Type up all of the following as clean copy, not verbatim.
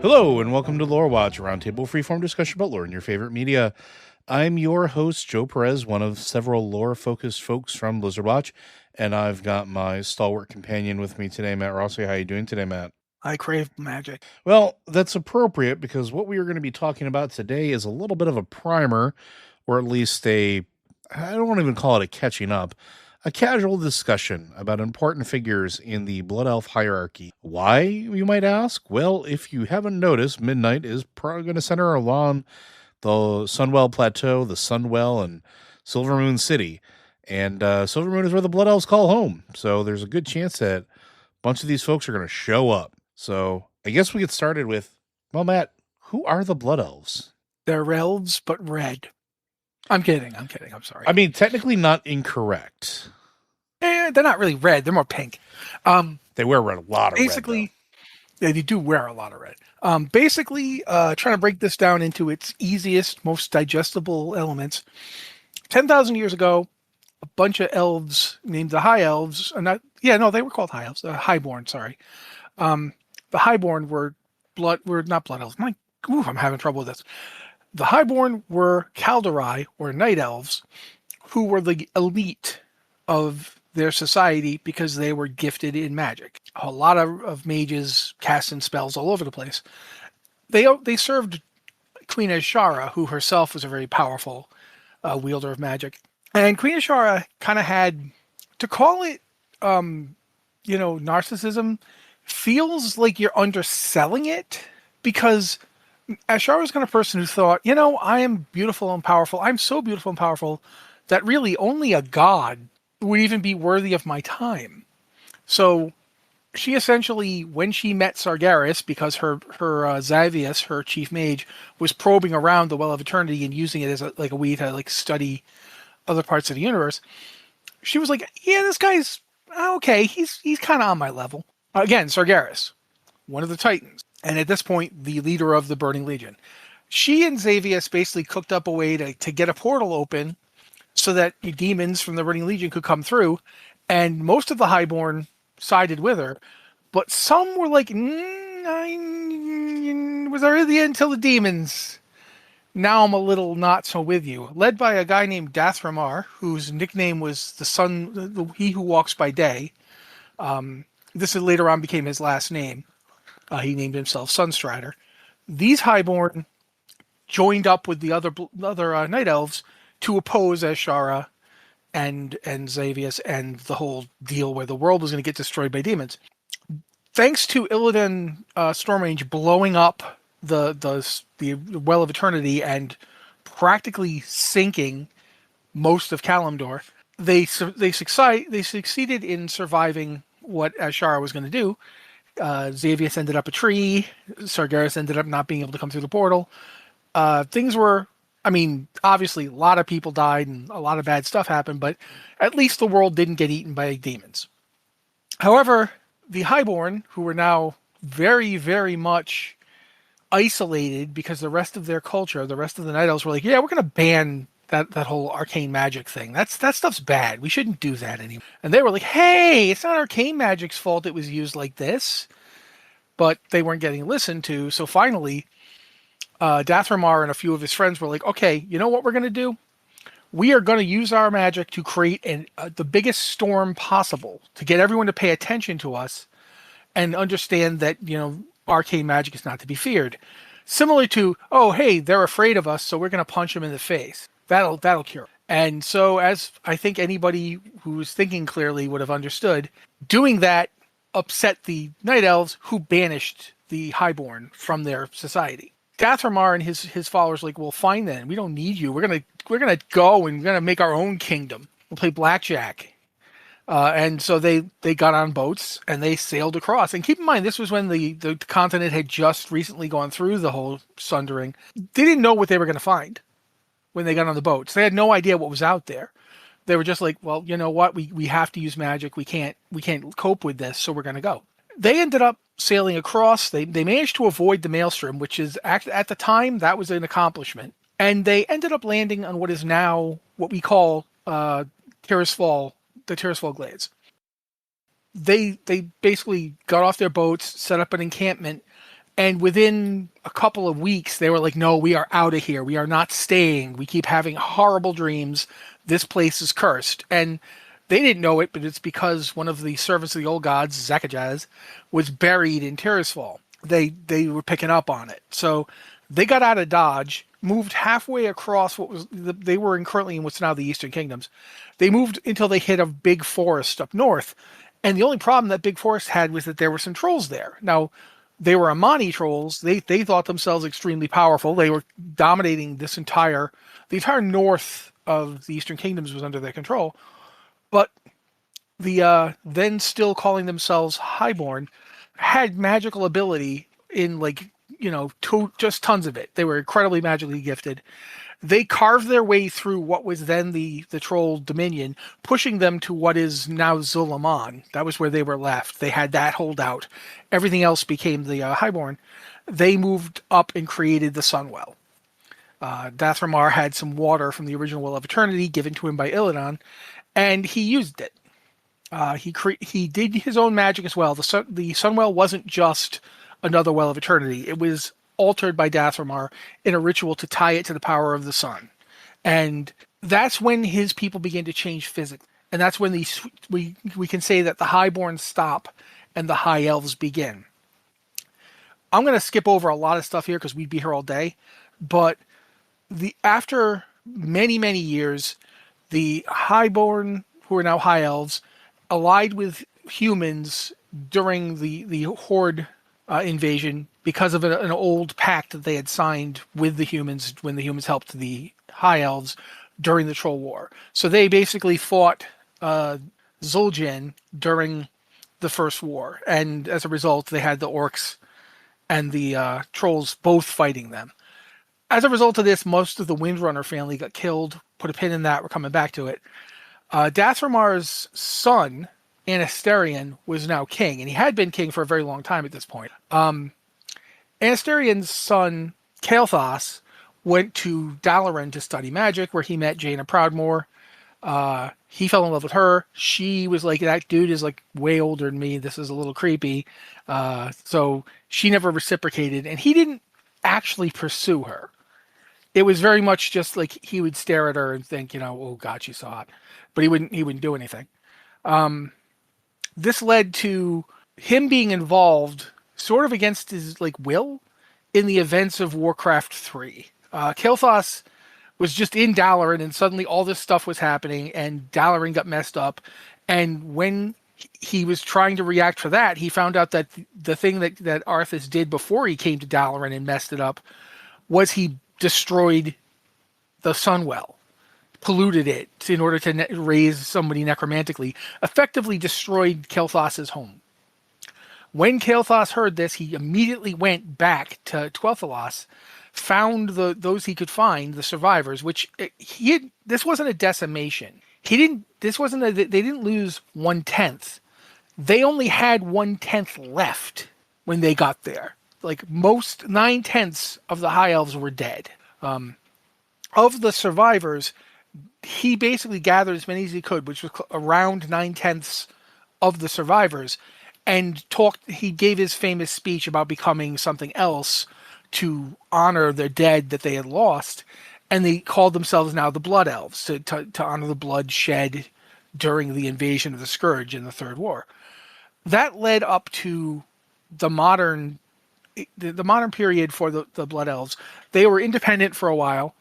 Hello, and welcome to Lore Watch, a roundtable freeform discussion about lore in your favorite media. I'm your host, Joe Perez, one of several lore-focused folks from Blizzard Watch, and I've got my stalwart companion with me today, Matt Rossi. How are you doing today, Matt? I crave magic. Well, that's appropriate, because what we are going to be talking about today is a little bit of a primer, or at least I don't want to even call it a catching up, a casual discussion about important figures in the Blood Elf hierarchy. Why, you might ask? Well, if you haven't noticed, Midnight is probably going to center along the Sunwell Plateau, the Sunwell, and Silvermoon City. And Silvermoon is where the Blood Elves call home. So there's a good chance that a bunch of these folks are going to show up. So I guess we get started with, well, Matt, who are the Blood Elves? They're elves, but red. I'm kidding. I'm sorry. I mean, technically not incorrect. They're not really red. They're more pink. They wear a lot of basically, red, yeah, they do wear a lot of red. Trying to break this down into its easiest, most digestible elements. 10,000 years ago, a bunch of elves named the High Elves, they were called High Elves. Highborne, sorry. The Highborne were not Blood Elves. I'm having trouble with this. The Highborne were Kaldorei, or Night Elves, who were the elite of their society because they were gifted in magic. A lot of mages casting spells all over the place. They served Queen Azshara, who herself was a very powerful wielder of magic. And Queen Azshara kind of had, to call it, narcissism, feels like you're underselling it, because Azshara was the kind of person who thought, I am beautiful and powerful. I'm so beautiful and powerful that really only a god would even be worthy of my time. So she essentially, when she met Sargeras, because her Xavius, her chief mage, was probing around the Well of Eternity and using it as a way to study other parts of the universe, she was like, yeah, this guy's okay. He's kind of on my level. Again, Sargeras, one of the Titans, and at this point, the leader of the Burning Legion. She and Xavius basically cooked up a way to get a portal open so that demons from the Burning Legion could come through, and most of the Highborne sided with her, but some were like, was already until the demons. Now I'm a little not so with you. Led by a guy named Dathramar, whose nickname was the Sun, he who walks by day. This later on became his last name. He named himself Sunstrider. These Highborne joined up with the other Night Elves to oppose Azshara and Xavius and the whole deal where the world was going to get destroyed by demons. Thanks to Illidan Stormage blowing up the Well of Eternity and practically sinking most of Kalimdor, they succeeded in surviving what Azshara was going to do. Xavius ended up a tree. Sargeras ended up not being able to come through the portal. Things were, obviously a lot of people died and a lot of bad stuff happened, but at least the world didn't get eaten by demons. However, the Highborne, who were now very, very much isolated because the rest of their culture, the rest of the Night Elves were like, yeah, we're going to ban that whole arcane magic thing. That stuff's bad. We shouldn't do that anymore. And they were like, hey, it's not arcane magic's fault it was used like this. But they weren't getting listened to. So finally, Dathramar and a few of his friends were like, okay, you know what we're going to do? We are going to use our magic to create the biggest storm possible to get everyone to pay attention to us and understand that, arcane magic is not to be feared. Similar to, oh, hey, they're afraid of us, so we're going to punch them in the face. That'll cure. And so, as I think anybody who's thinking clearly would have understood, doing that upset the Night Elves, who banished the Highborne from their society. Dathramar and his followers were like, well, fine then. We don't need you. We're gonna go and we're gonna make our own kingdom. We'll play blackjack. And so they got on boats and they sailed across. And keep in mind, this was when the continent had just recently gone through the whole sundering. They didn't know what they were going to find when they got on the boats. They had no idea what was out there. They were just like, well, you know what? We have to use magic. We can't cope with this, so we're going to go. They ended up sailing across. They managed to avoid the maelstrom, which is at the time that was an accomplishment. And they ended up landing on what is now what we call Tirisfal, the Tirisfal Glades. They basically got off their boats, set up an encampment, And within a couple of weeks, they were like, no, we are out of here. We are not staying. We keep having horrible dreams. This place is cursed. And they didn't know it, but it's because one of the servants of the old gods, Zakajaz, was buried in Tirisfal. They were picking up on it. So they got out of Dodge, moved halfway across they were currently in what's now the Eastern Kingdoms. They moved until they hit a big forest up north. And the only problem that big forest had was that there were some trolls there. Now, they were Amani trolls. They thought themselves extremely powerful. They were dominating the entire north of the Eastern Kingdoms was under their control. But the then still calling themselves Highborne had magical ability in just tons of it. They were incredibly magically gifted. They carved their way through what was then the troll dominion, pushing them to what is now Zulaman. That was where they were left. They had that holdout. Everything else became the Highborne. They moved up and created the Sunwell. Dathramar had some water from the original Well of Eternity given to him by Illidan, and he used it. He did his own magic as well. The Sunwell wasn't just another Well of Eternity. It was altered by Dathramar in a ritual to tie it to the power of the sun. And that's when his people begin to change physically. And that's when we can say that the Highborn stop and the High Elves begin. I'm going to skip over a lot of stuff here because we'd be here all day. But after many, many years, the Highborn, who are now High Elves, allied with humans during the Horde invasion because of an old pact that they had signed with the humans when the humans helped the High Elves during the Troll War. So they basically fought Zul'jin during the First War, and as a result, they had the orcs and the trolls both fighting them. As a result of this, most of the Windrunner family got killed. Put a pin in that. We're coming back to it. Dathramar's son, Anasterion, was now king, and he had been king for a very long time at this point. Anasterian's son, Kael'thas, went to Dalaran to study magic, where he met Jaina Proudmoore. He fell in love with her. She was like, that dude is like way older than me. This is a little creepy. So she never reciprocated, and he didn't actually pursue her. It was very much just like he would stare at her and think, oh God, she's so hot. But he wouldn't do anything. This led to him being involved sort of against his will in the events of Warcraft 3. Kael'thas was just in Dalaran, and suddenly all this stuff was happening, and Dalaran got messed up. And when he was trying to react for that, he found out that the thing that Arthas did before he came to Dalaran and messed it up was he destroyed the Sunwell, polluted it in order to raise somebody necromantically, effectively destroyed Kael'thas's home. When Kael'thas heard this, he immediately went back to Twel'thalas, found those he could find, the survivors, which this wasn't a decimation. They didn't lose 1/10. They only had 1/10 left when they got there. Most 9/10 of the High Elves were dead. Of the survivors, he basically gathered as many as he could, which was around 9/10 of the survivors, and he gave his famous speech about becoming something else to honor their dead that they had lost, and they called themselves now the Blood Elves to honor the blood shed during the invasion of the Scourge in the Third War. That led up to the modern period for the Blood Elves. They were independent for a while.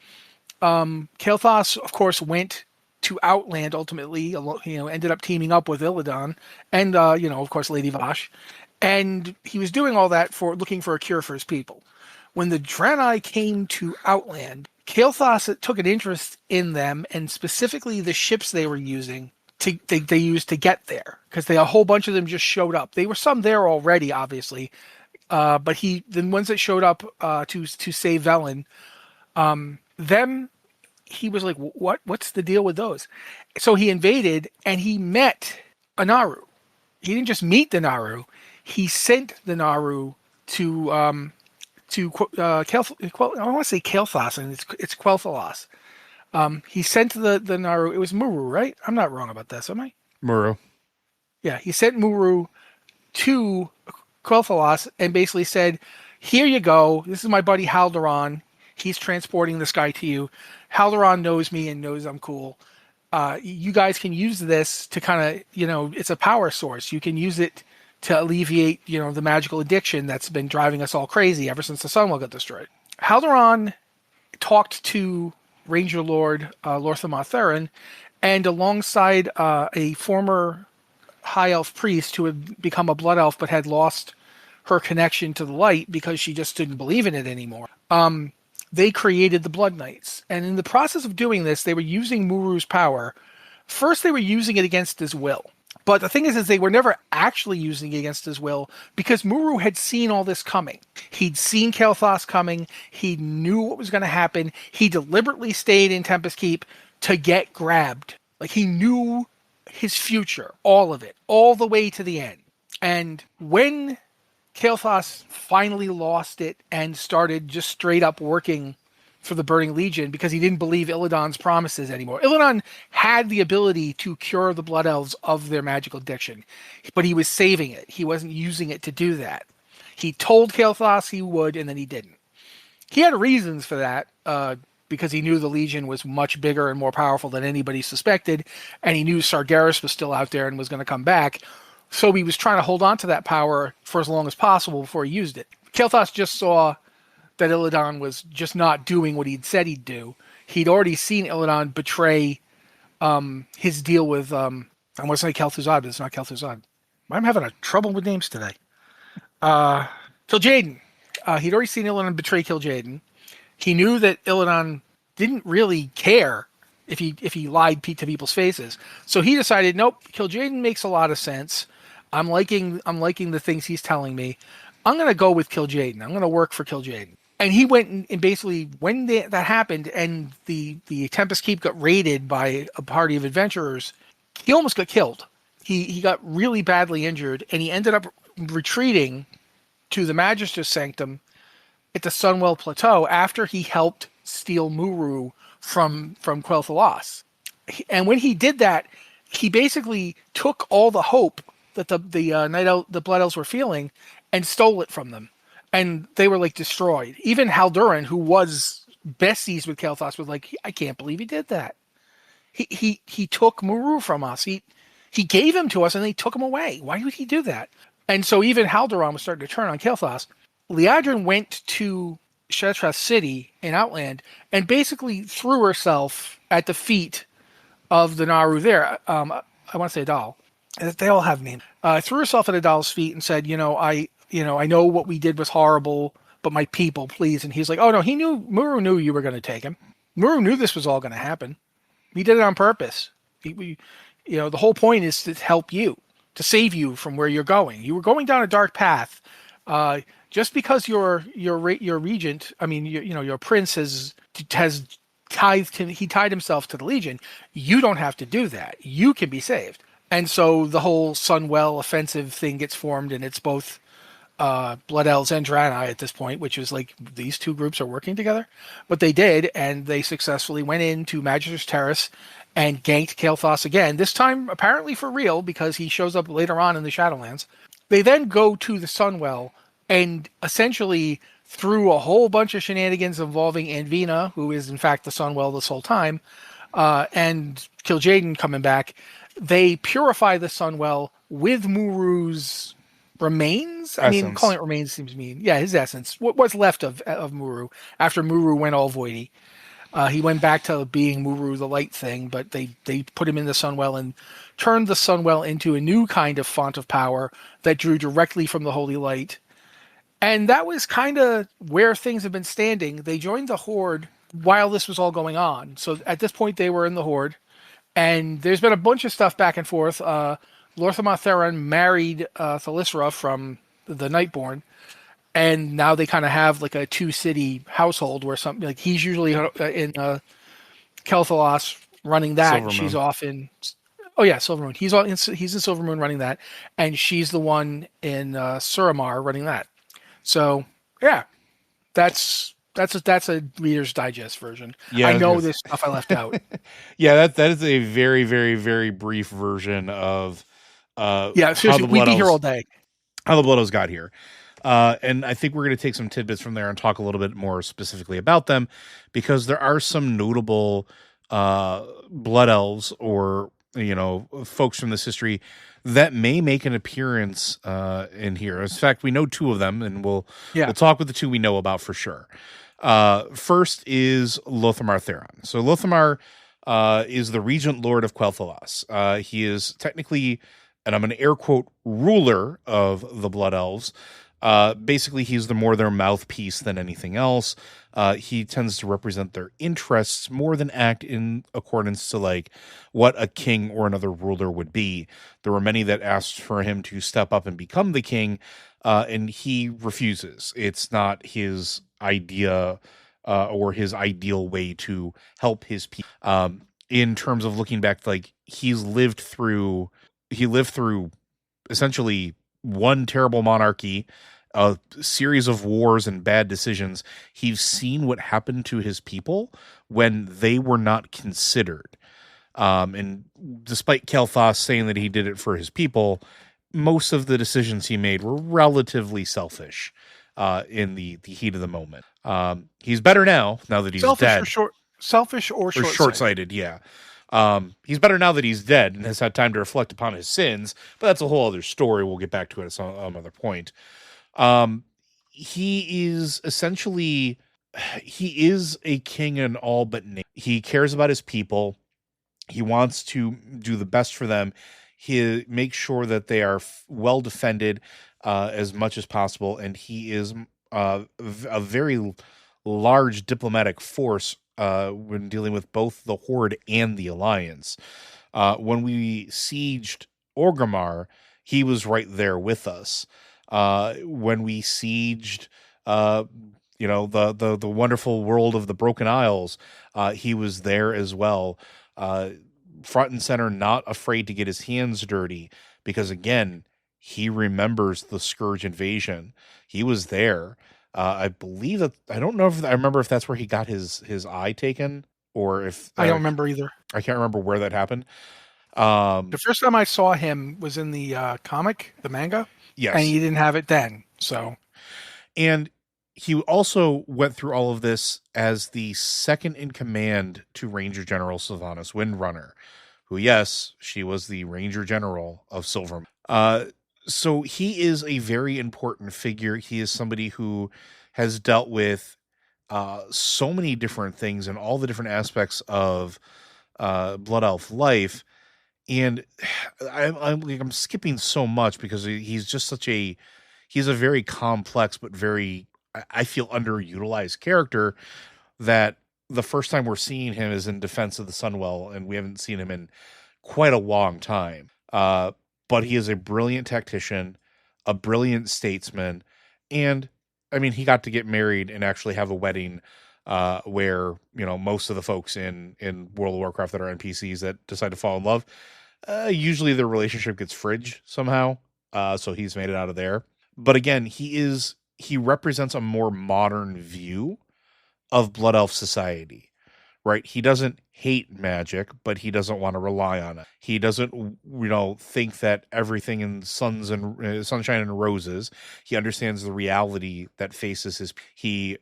Kael'thas, of course, went to Outland ultimately, ended up teaming up with Illidan and, of course, Lady Vash. And he was doing all that looking for a cure for his people. When the Draenei came to Outland, Kael'thas took an interest in them, and specifically the ships they were using they used to get there, because a whole bunch of them just showed up. They were some there already, obviously, but the ones that showed up to save Velen, them, he was like, what's the deal with those? So he invaded, and he met a Naru. He didn't just meet the Naru. He sent the Naru to I want to say Kael'thas, and it's Quel'Thalas. He sent the Naru. It was Muru, right? I'm not wrong about this, am I? Muru. Yeah, he sent Muru to Quel'Thalas and basically said, Here you go. This is my buddy Haldoran. He's transporting this guy to you. Haldoran knows me and knows I'm cool. You guys can use this to kind of, it's a power source. You can use it to alleviate, the magical addiction that's been driving us all crazy ever since the Sunwell got destroyed. Haldoran talked to Ranger Lord Lor'themar, and alongside a former High Elf priest who had become a Blood Elf but had lost her connection to the light because she just didn't believe in it anymore. They created the Blood Knights. And in the process of doing this, they were using Muru's power. First, they were using it against his will. But the thing is they were never actually using it against his will because Muru had seen all this coming. He'd seen Kael'thas coming. He knew what was going to happen. He deliberately stayed in Tempest Keep to get grabbed. Like, he knew his future, all of it, all the way to the end. And when Kael'thas finally lost it and started just straight up working for the Burning Legion because he didn't believe Illidan's promises anymore. Illidan had the ability to cure the Blood Elves of their magical addiction, but he was saving it. He wasn't using it to do that. He told Kael'thas he would, and then he didn't. He had reasons for that, because he knew the Legion was much bigger and more powerful than anybody suspected, and he knew Sargeras was still out there and was going to come back. So he was trying to hold on to that power for as long as possible before he used it. Kael'thas just saw that Illidan was just not doing what he'd said he'd do. He'd already seen Illidan betray his deal with, I want to say Kel'Thuzad, but it's not Kel'Thuzad. I'm having a trouble with names today. Kil'jaeden. He'd already seen Illidan betray Kil'jaeden. He knew that Illidan didn't really care if he lied to people's faces. So he decided, nope, Kil'jaeden makes a lot of sense. I'm liking the things he's telling me. I'm going to go with Kil'jaeden. I'm going to work for Kil'jaeden. And he went and basically, when that happened and the Tempest Keep got raided by a party of adventurers, he almost got killed. He got really badly injured, and he ended up retreating to the Magister's Sanctum at the Sunwell Plateau after he helped steal Muru from Quel'Thalas. And when he did that, he basically took all the hope that the Blood Elves were feeling and stole it from them. And they were, like, destroyed. Even Haldurin, who was besties with Kael'thas, was like, I can't believe he did that. He took Muru from us. He gave him to us, and they took him away. Why would he do that? And so even Haldurin was starting to turn on Kael'thas. Liadrin went to Shetras City in Outland and basically threw herself at the feet of the Naru there. I want to say Adal. They all have names. Threw herself at Adal's feet and said, I know what we did was horrible, but my people, please. And he's like, oh no, Muru knew you were going to take him. Muru knew this was all going to happen. He did it on purpose. The whole point is to help you, to save you from where you're going. You were going down a dark path. Just because your regent, your prince has tied himself to the Legion, you don't have to do that. You can be saved. And so the whole Sunwell offensive thing gets formed, and it's both Blood Elves and Draenei at this point, which is like these two groups are working together. But they did, and they successfully went into Magister's Terrace and ganked Kael'thas again, this time apparently for real, because he shows up later on in the Shadowlands. They then go to the Sunwell, and essentially through a whole bunch of shenanigans involving Anvina, who is in fact the Sunwell this whole time, and Kil'jaeden coming back, they purify the Sunwell with Muru's remains. I mean, calling it remains seems mean. Yeah, his essence. What's left of Muru after Muru went all voidy. He went back to being Muru the light thing, but they put him in the Sunwell and turned the Sunwell into a new kind of font of power that drew directly from the Holy Light. And that was kind of where things have been standing. They joined the Horde while this was all going on. So at this point, they were in the Horde. And there's been a bunch of stuff back and forth. Lor'themar married Thalyssra from the Nightborn. And now they kind of have like a two-city household where something like he's usually in Kel'Thalas running that. And she's off in... Oh, yeah, Silvermoon. He's in Silvermoon running that. And she's the one in Suramar running that. So, yeah, that's a Reader's Digest version. Yeah, I know this stuff I left out. Yeah, that is a very, very, very brief version of seriously, we'd be here all day. How the Blood Elves got here. And I think we're going to take some tidbits from there and talk a little bit more specifically about them, because there are some notable blood elves, or folks from this history that may make an appearance in here. In fact, we know two of them, and we'll talk with the two we know about for sure. First is Lor'themar Theron. So Lor'themar is the regent lord of Quel'Thalas. He is technically, and I'm going to air quote, ruler of the Blood Elves. Basically, he's more their mouthpiece than anything else. He tends to represent their interests more than act in accordance to like what a king or another ruler would be. There were many that asked for him to step up and become the king, and he refuses. It's not his idea or his ideal way to help his people. In terms of looking back, like he lived through essentially one terrible monarchy, a series of wars and bad decisions. He's seen what happened to his people when they were not considered. And despite Kael'thas saying that he did it for his people, most of the decisions he made were relatively selfish in the heat of the moment. He's better now that he's dead. Selfish or short-sighted, yeah. He's better now that he's dead and has had time to reflect upon his sins, but that's a whole other story. We'll get back to it at some other point. He is essentially, he is a king in all but name. He cares about his people. He wants to do the best for them. He makes sure that they are well defended as much as possible, and he is a very large diplomatic force when dealing with both the Horde and the Alliance. When we sieged Orgrimmar, he was right there with us. When we sieged, the wonderful world of the Broken Isles, he was there as well. Front and center, not afraid to get his hands dirty, because again, he remembers the Scourge invasion. He was there. I believe that, I don't know if I remember if that's where he got his eye taken, or if I don't remember either. I can't remember where that happened. The first time I saw him was in the comic, the manga. Yes. And he didn't have it then. So, and he also went through all of this as the second in command to Ranger General Sylvanas Windrunner, who, yes, she was the Ranger General of Silver. So he is a very important figure. He is somebody who has dealt with so many different things and all the different aspects of Blood Elf life. And I'm skipping so much because he's just he's a very complex but very, I feel, underutilized character, that the first time we're seeing him is in Defense of the Sunwell, and we haven't seen him in quite a long time. But he is a brilliant tactician, a brilliant statesman, and I mean, he got to get married and actually have a wedding where, most of the folks in World of Warcraft that are NPCs that decide to fall in love, usually their relationship gets fridged somehow. So he's made it out of there. But again, he represents a more modern view of Blood Elf society, right? He doesn't hate magic, but he doesn't want to rely on it. He doesn't, think that everything in sunshine and roses. He understands the reality that faces his. He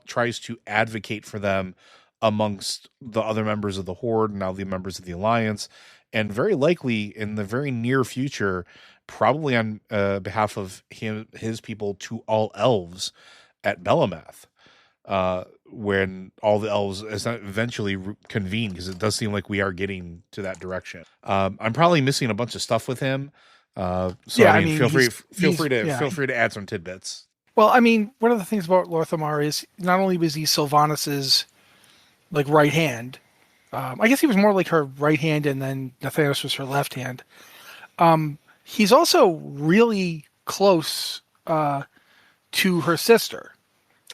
tries to advocate for them amongst the other members of the Horde, now the members of the Alliance, and very likely in the very near future, probably on behalf of his people, to all elves at Belamath. When all the elves eventually convene, because it does seem like we are getting to that direction. I'm probably missing a bunch of stuff with him. Feel free to add some tidbits. Well, I mean, one of the things about Lor'themar is not only was he Sylvanas's right hand, I guess he was more like her right hand, and then Nathanos was her left hand. He's also really close to her sister,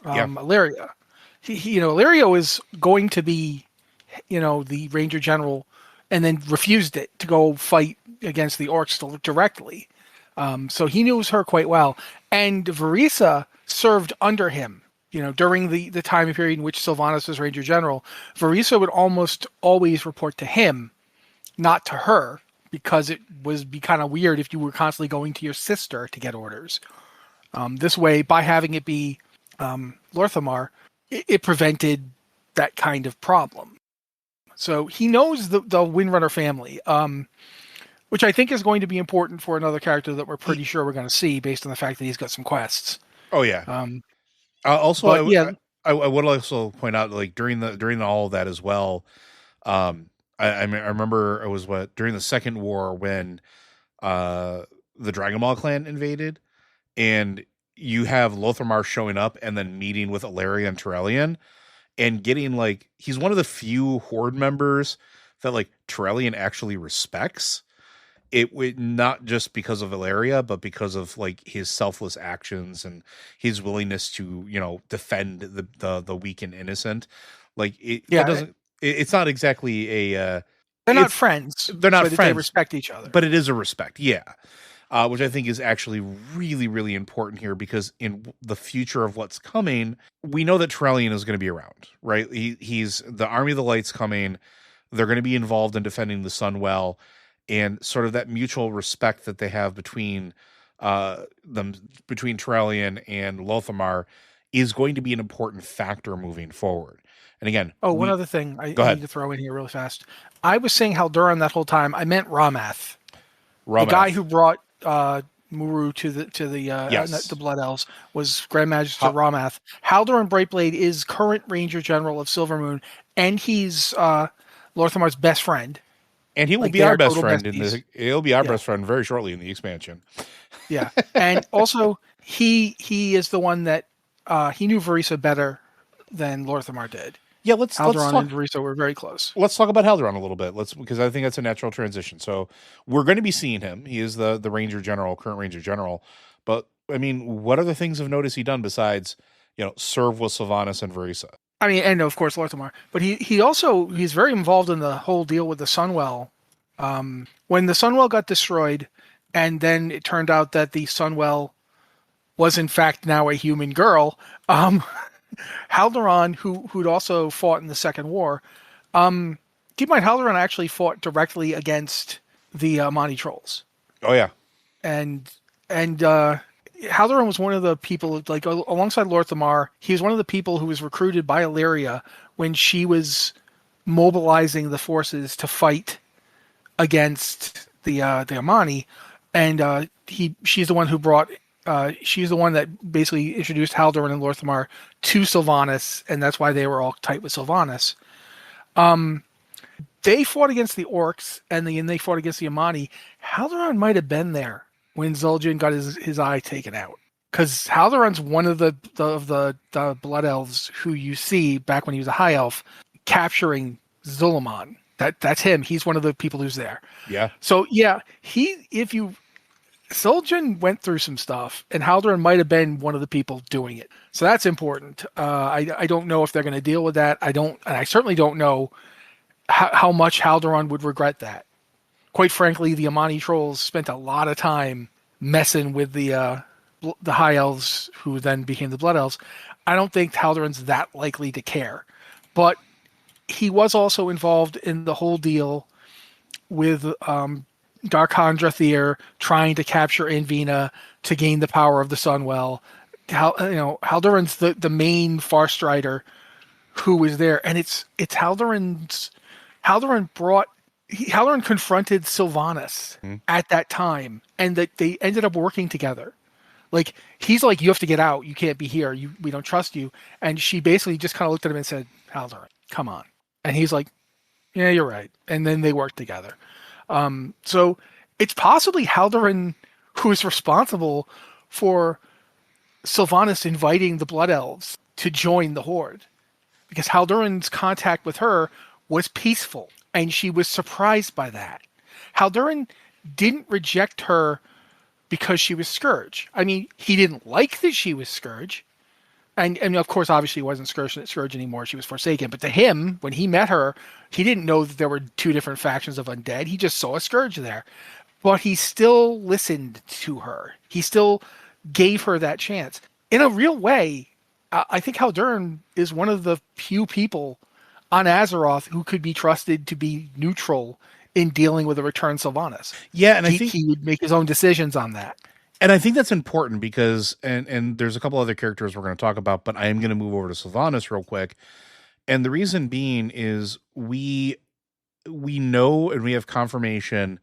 Illyria. Illyria was going to be, the Ranger General, and then refused it to go fight against the Orcs directly. So he knows her quite well. And Vereesa served under him, during the time period in which Sylvanas was Ranger General. Vereesa would almost always report to him, not to her, because it would be kind of weird if you were constantly going to your sister to get orders. This way, by having it be Lor'themar, it prevented that kind of problem. So he knows the Windrunner family, which I think is going to be important for another character that we're pretty sure we're going to see based on the fact that he's got some quests. Oh yeah. But yeah, I would also point out, like during all of that as well. I remember it was during the Second War when the Dragon Ball clan invaded, and you have Lor'themar showing up and then meeting with Ilaria and Turellian, and getting like he's one of the few Horde members that like Turellian actually respects. It would not just because of Ilaria, but because of like his selfless actions and his willingness to, defend the weak and innocent. Like that doesn't. It's not exactly a. They're not friends. They're not so friends. They respect each other, but it is a respect. Yeah. Which I think is actually really, really important here, because in the future of what's coming, we know that Turellian is going to be around, right? He's the Army of the Light's coming. They're going to be involved in defending the Sunwell, and sort of that mutual respect that they have between Turellian and Lor'themar is going to be an important factor moving forward. And again, one other thing I need to throw in here really fast. I was saying Halduran that whole time. I meant Ramath. The guy who brought Muru to the Blood Elves was Grand Magister Ramath. Halduran Brightblade is current Ranger General of Silvermoon, and he's Lor'themar's best friend. And he will be our best friend he'll be our best friend very shortly in the expansion. Yeah. And also he is the one that he knew Vereesa better than Lor'themar did. Yeah, Halduran and Vereesa were very close. Let's talk about Halduran a little bit. Because I think that's a natural transition. So we're going to be seeing him. He is the Ranger General, current Ranger General. But I mean, what other things of notice he done besides, serve with Sylvanas and Vereesa? I mean, and of course Lor'themar. But he's very involved in the whole deal with the Sunwell. When the Sunwell got destroyed, and then it turned out that the Sunwell was in fact now a human girl. Halduran, who'd also fought in the Second War, keep in mind Halduran actually fought directly against the Amani trolls. Oh yeah, and Halduran was one of the people, like alongside Lor'themar, he was one of the people who was recruited by Ilaria when she was mobilizing the forces to fight against the Amani, and she's the one who brought. She's the one that basically introduced Halduran and Lor'themar to Sylvanas, and that's why they were all tight with Sylvanas. They fought against the orcs, and they fought against the Amani. Halduran might have been there when Zul'jin got his eye taken out, because Halduran's one of the Blood Elves who you see back when he was a High Elf capturing Zul'jin. That's him. He's one of the people who's there. Yeah. So yeah, Zul'jin went through some stuff, and Halduran might have been one of the people doing it. So that's important. I don't know if they're going to deal with that. I certainly don't know how much Halduran would regret that. Quite frankly, the Amani trolls spent a lot of time messing with the High Elves, who then became the Blood Elves. I don't think Halduran's that likely to care. But he was also involved in the whole deal with Darkhan Drathir trying to capture Anvina to gain the power of the Sunwell. Halduran's the main Farstrider who was there, and it's Halduran confronted Sylvanas at that time, and that they ended up working together. Like, he's like, you have to get out. You can't be here. We don't trust you. And she basically just kind of looked at him and said, Halduran, come on. And he's like, yeah, you're right. And then they worked together. So it's possibly Halduran who is responsible for Sylvanas inviting the Blood Elves to join the Horde, because Halduran's contact with her was peaceful, and she was surprised by that. Halduran didn't reject her because she was Scourge. I mean, he didn't like that she was Scourge. And of course, obviously, he wasn't Scourge anymore. She was Forsaken. But to him, when he met her, he didn't know that there were two different factions of undead. He just saw a Scourge there. But he still listened to her. He still gave her that chance. In a real way, I think Halduran is one of the few people on Azeroth who could be trusted to be neutral in dealing with a returned Sylvanas. Yeah, and I think he would make his own decisions on that. And I think that's important because, and there's a couple other characters we're going to talk about, but I am going to move over to Sylvanas real quick. And the reason being is we know and we have confirmation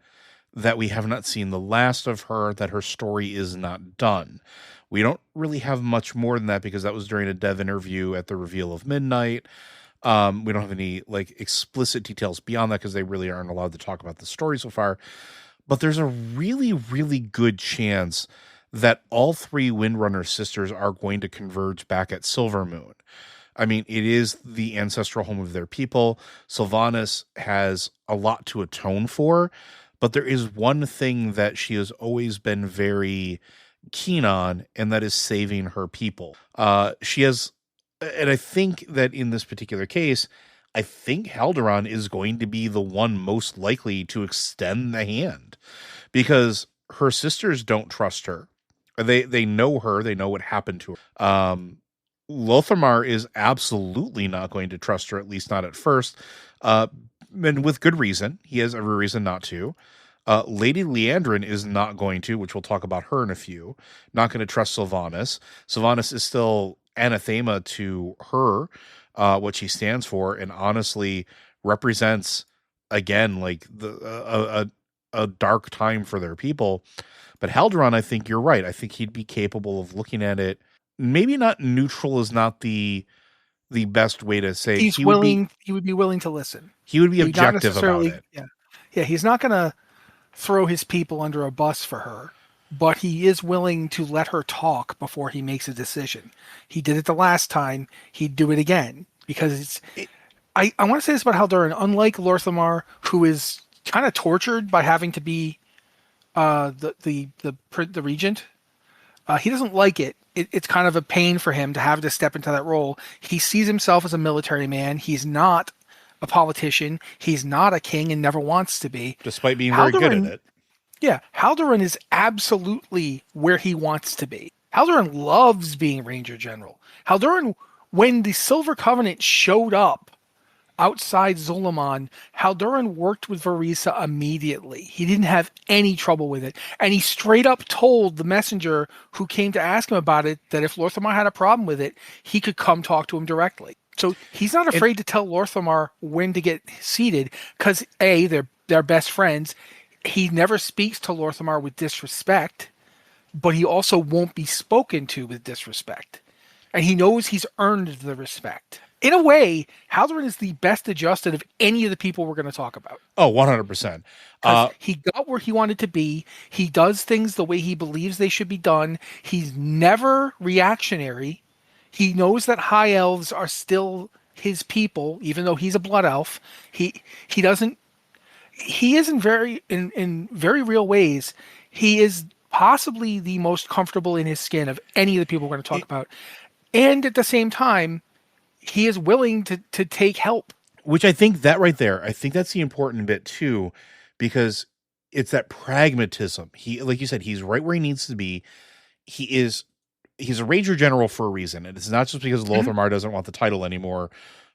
that we have not seen the last of her, that her story is not done. We don't really have much more than that because that was during a dev interview at the reveal of Midnight. We don't have any like explicit details beyond that because they really aren't allowed to talk about the story so far. But there's a really, really good chance that all three Windrunner sisters are going to converge back at Silvermoon. I mean, it is the ancestral home of their people. Sylvanas has a lot to atone for, but there is one thing that she has always been very keen on, and that is saving her people. She has, and I think that in this particular case, I think Haldoran is going to be the one most likely to extend the hand because her sisters don't trust her. They know her. They know what happened to her. Lor'themar is absolutely not going to trust her, at least not at first, and with good reason. He has every reason not to. Lady Liadrin is not going to, which we'll talk about her in a few. Not going to trust Sylvanas. Sylvanas is still anathema to her, what she stands for, and honestly represents again like a dark time for their people. But Haldoran, I think you're right. I think he'd be capable of looking at it. Maybe not neutral is not the best way to say. He would be willing to listen. He would be objective about it. Yeah. He's not going to throw his people under a bus for her, but he is willing to let her talk before he makes a decision. He did it the last time. He'd do it again because I want to say this about Haldoran. Unlike Lor'themar, who is kind of tortured by having to be the regent, he doesn't like it. It's kind of a pain for him to have to step into that role. He sees himself as a military man. He's not a politician. He's not a king and never wants to be. Despite being very good at it. Yeah, Haldoran is absolutely where he wants to be. Haldoran loves being Ranger General. Haldoran, when the Silver Covenant showed up outside Zul'Aman, Haldoran worked with Vereesa immediately. He didn't have any trouble with it. And he straight up told the messenger who came to ask him about it that if Lor'themar had a problem with it, he could come talk to him directly. So he's not afraid to tell Lor'themar when to get seated because A, they're best friends. He never speaks to Lor'themar with disrespect, but he also won't be spoken to with disrespect. And he knows he's earned the respect. In a way, Haldoran is the best adjusted of any of the people we're going to talk about. Oh, 100%. He got where he wanted to be. He does things the way he believes they should be done. He's never reactionary. He knows that high elves are still his people, even though he's a blood elf. He is in very real ways. He is possibly the most comfortable in his skin of any of the people we're going to talk about. And at the same time, he is willing to take help. Which I think that right there, I think that's the important bit too, because it's that pragmatism. He, like you said, he's right where he needs to be. He's a Ranger General for a reason. And it's not just because Lor'themar doesn't want the title anymore.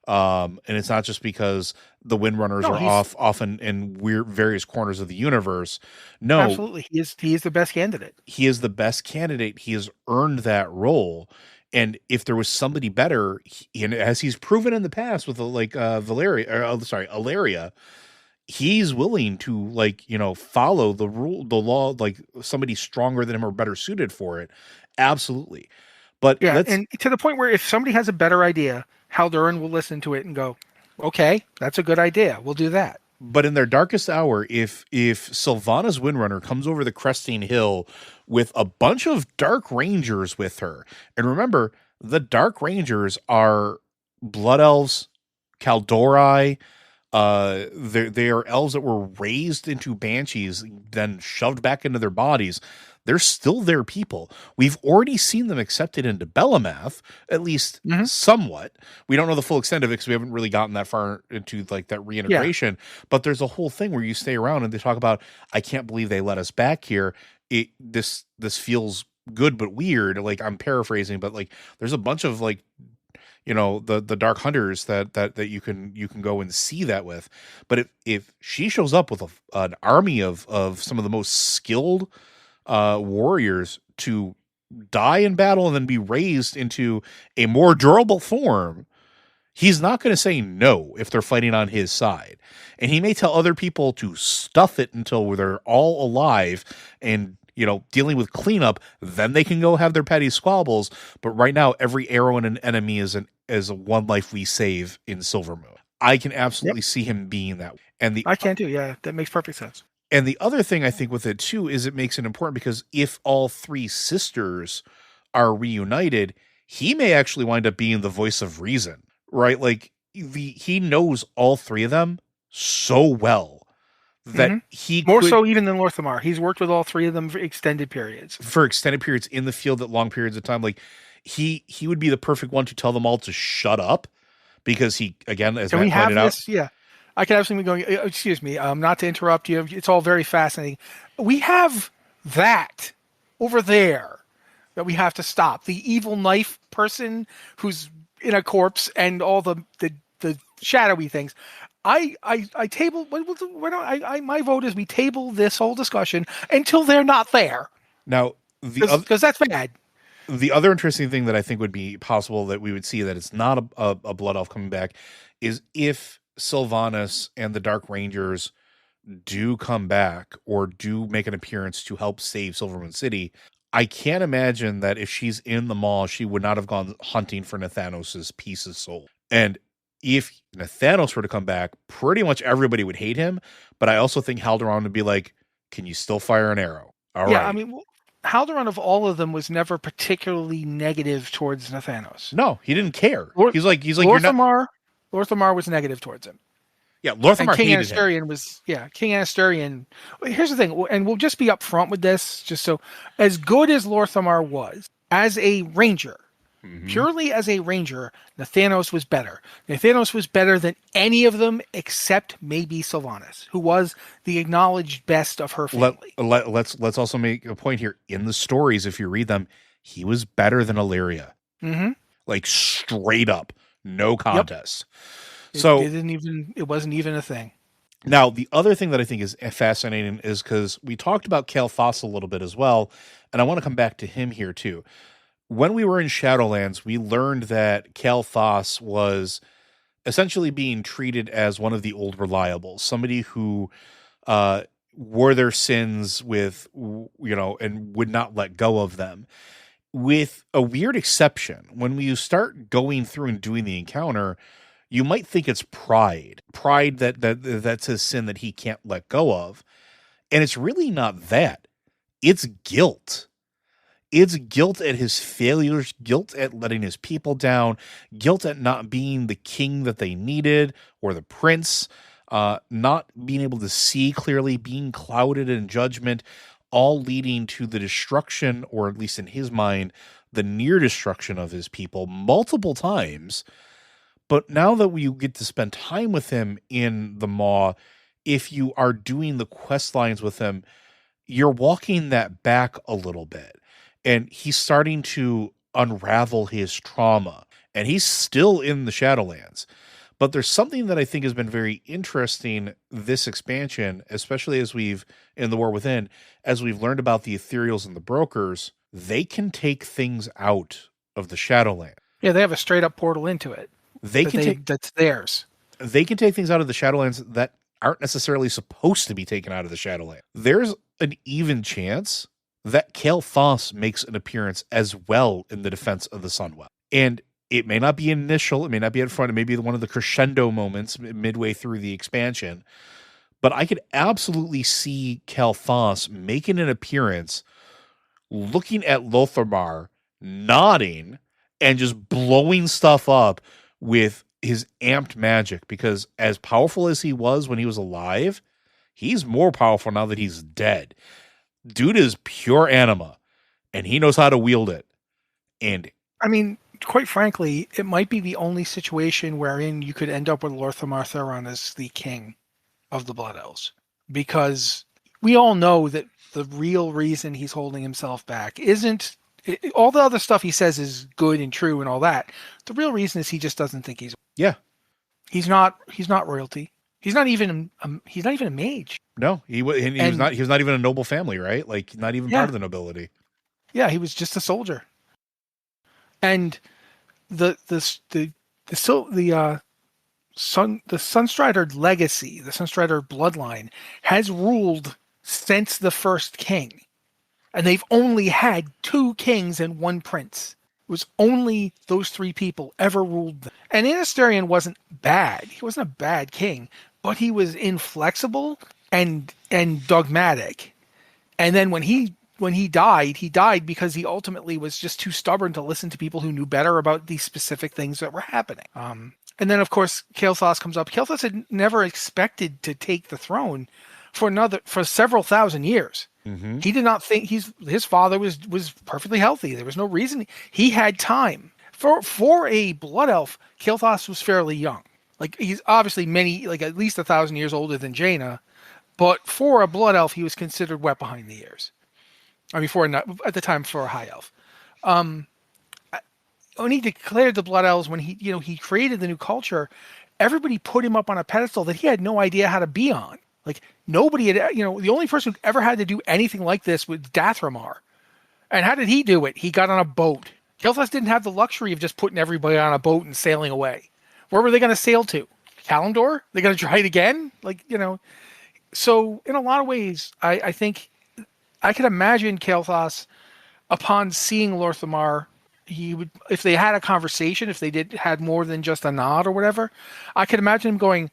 And it's not just because the Windrunners are off in weird various corners of the universe. No, absolutely. He is the best candidate. He is the best candidate. He has earned that role. And if there was somebody better, and as he's proven in the past with Alaria, he's willing to follow the law, like somebody stronger than him or better suited for it. Absolutely. But yeah, and to the point where if somebody has a better idea, Haldoran will listen to it and go, okay, that's a good idea. We'll do that. But in their darkest hour, if Sylvanas Windrunner comes over the cresting hill with a bunch of Dark Rangers with her, and remember, the Dark Rangers are Blood Elves, Kaldori, they are elves that were raised into banshees, then shoved back into their bodies. They're still their people. We've already seen them accepted into Belamath, at least somewhat. We don't know the full extent of it because we haven't really gotten that far into like that reintegration. Yeah. But there's a whole thing where you stay around and they talk about, I can't believe they let us back here. This feels good but weird. Like I'm paraphrasing, but like there's a bunch of like the Dark Hunters that you can go and see that with. But if she shows up with an army of some of the most skilled warriors to die in battle and then be raised into a more durable form, he's not going to say no if they're fighting on his side. And he may tell other people to stuff it until they're all alive and, dealing with cleanup. Then they can go have their petty squabbles. But right now, every arrow in an enemy is a one life we save in Silvermoon. I can absolutely see him being that. And I can too. Yeah, that makes perfect sense. And the other thing I think with it too is it makes it important because if all three sisters are reunited, he may actually wind up being the voice of reason, right? Like he knows all three of them so well that he more so even than Lor'themar. He's worked with all three of them for extended periods. In the field at long periods of time. Like he would be the perfect one to tell them all to shut up because he, again, as Matt pointed out. Yeah. I can absolutely be going, excuse me, not to interrupt you. It's all very fascinating. We have that over there that we have to stop. The evil knife person who's in a corpse and all the shadowy things. My vote is we table this whole discussion until they're not there. Now, because that's bad. The other interesting thing that I think would be possible that we would see that it's not a Blood Elf coming back is if Sylvanas and the Dark Rangers do come back or do make an appearance to help save Silvermoon City. I can't imagine that if she's in the mall, she would not have gone hunting for Nathanos' piece of soul. And if Nathanos were to come back, pretty much everybody would hate him. But I also think Haldoran would be like, can you still fire an arrow? All right. I mean, Haldoran of all of them was never particularly negative towards Nathanos. No, he didn't care. He's like, Lor'themar was negative towards him. Yeah, Lor'themar King hated Anastarian him. King Anastarian. Here's the thing, and we'll just be upfront with this, just so as good as Lor'themar was as a ranger, purely as a ranger, Nathanos was better. Nathanos was better than any of them except maybe Sylvanas, who was the acknowledged best of her family. Let's also make a point here. In the stories, if you read them, he was better than Illyria. Like straight up. No contest. Yep. It wasn't even a thing. Now, the other thing that I think is fascinating is because we talked about Kael'thas a little bit as well, and I want to come back to him here too. When we were in Shadowlands, we learned that Kael'thas was essentially being treated as one of the old reliables, somebody who wore their sins with, and would not let go of them. With a weird exception, when you start going through and doing the encounter, you might think it's pride that's his sin that he can't let go of. And it's really not that. It's guilt. It's guilt at his failures, guilt at letting his people down, guilt at not being the king that they needed or the prince, not being able to see clearly, being clouded in judgment, all leading to the destruction, or at least in his mind, the near destruction of his people multiple times. But now that we get to spend time with him in the Maw, if you are doing the quest lines with him, you're walking that back a little bit. And he's starting to unravel his trauma. And he's still in the Shadowlands. But there's something that I think has been very interesting this expansion, especially as we've, in the War Within, as we've learned about the Ethereals and the Brokers, they can take things out of the Shadowlands. Yeah, they have a straight up portal into it. That's theirs. They can take things out of the Shadowlands that aren't necessarily supposed to be taken out of the Shadowlands. There's an even chance that Kael'thas makes an appearance as well in the defense of the Sunwell. And it may not be initial, it may not be at front, it may be one of the crescendo moments midway through the expansion, but I could absolutely see Kael'thas making an appearance, looking at Lor'themar, nodding, and just blowing stuff up with his amped magic, because as powerful as he was when he was alive, he's more powerful now that he's dead. Dude is pure anima, and he knows how to wield it. And I mean, quite frankly, it might be the only situation wherein you could end up with Lor'themar Theron as the king of the Blood Elves. Because we all know that the real reason he's holding himself back isn't... all the other stuff he says is good and true and all that. The real reason is he just doesn't think he's... Yeah. He's not royalty. He's not even a mage. No, he was And he was not even a noble family, right? Like not even part yeah, of the nobility. yeah, he was just a soldier. And the Sunstrider legacy, the Sunstrider bloodline, has ruled since the first king, and they've only had two kings and one prince. It was only those three people ever ruled them. And Anastarian wasn't bad. He wasn't a bad king, but he was inflexible and dogmatic. And then when he died because he ultimately was just too stubborn to listen to people who knew better about these specific things that were happening. And then, of course, Kael'thas comes up. Kael'thas had never expected to take the throne for several thousand years. Mm-hmm. He did not think his father was perfectly healthy. There was no reason. He had time. For a blood elf, Kael'thas was fairly young. Like, he's obviously at least 1,000 years older than Jaina, but for a blood elf, he was considered wet behind the ears. I mean, at the time, for a high elf. When he declared the Blood Elves, when he created the new culture, everybody put him up on a pedestal that he had no idea how to be on. Like, nobody had, the only person who ever had to do anything like this was Dathramar. And how did he do it? He got on a boat. Kael'thas didn't have the luxury of just putting everybody on a boat and sailing away. Where were they going to sail to? Kalimdor? They're going to try it again? So in a lot of ways, I think I could imagine Kael'thas, upon seeing Lor'themar, he would, if they had a conversation, if they had more than just a nod or whatever, I could imagine him going,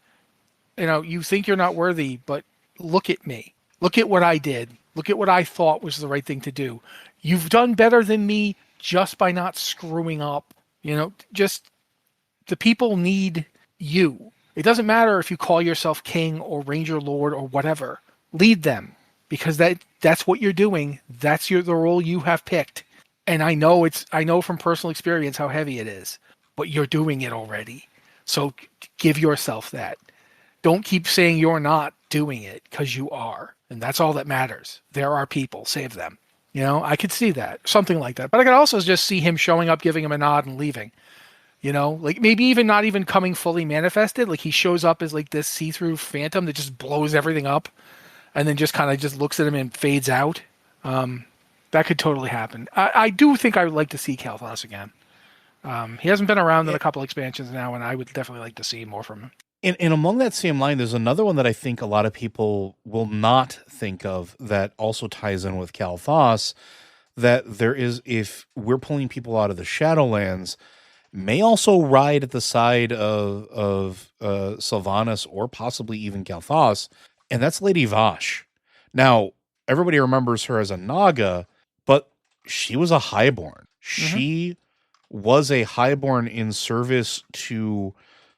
you think you're not worthy, but look at me. Look at what I did. Look at what I thought was the right thing to do. You've done better than me just by not screwing up. Just the people need you. It doesn't matter if you call yourself king or ranger lord or whatever. Lead them, because that's what you're doing. That's the role you have picked. And I know from personal experience how heavy it is, but you're doing it already. So give yourself that. Don't keep saying you're not doing it, because you are. And that's all that matters. There are people. Save them. I could see that. Something like that. But I could also just see him showing up, giving him a nod, and leaving. Like maybe even not even coming fully manifested. Like he shows up as like this see-through phantom that just blows everything up, and then just kind of just looks at him and fades out. That could totally happen. I do think I would like to see Kael'thas again. He hasn't been around in a couple expansions now, and I would definitely like to see more from him. And among that same line, there's another one that I think a lot of people will not think of that also ties in with Kael'thas, that there is, if we're pulling people out of the Shadowlands, may also ride at the side of Sylvanas or possibly even Kael'thas, and that's Lady Vashj. Now, everybody remembers her as a Naga, but she was a Highborne. Mm-hmm. She was a Highborne in service to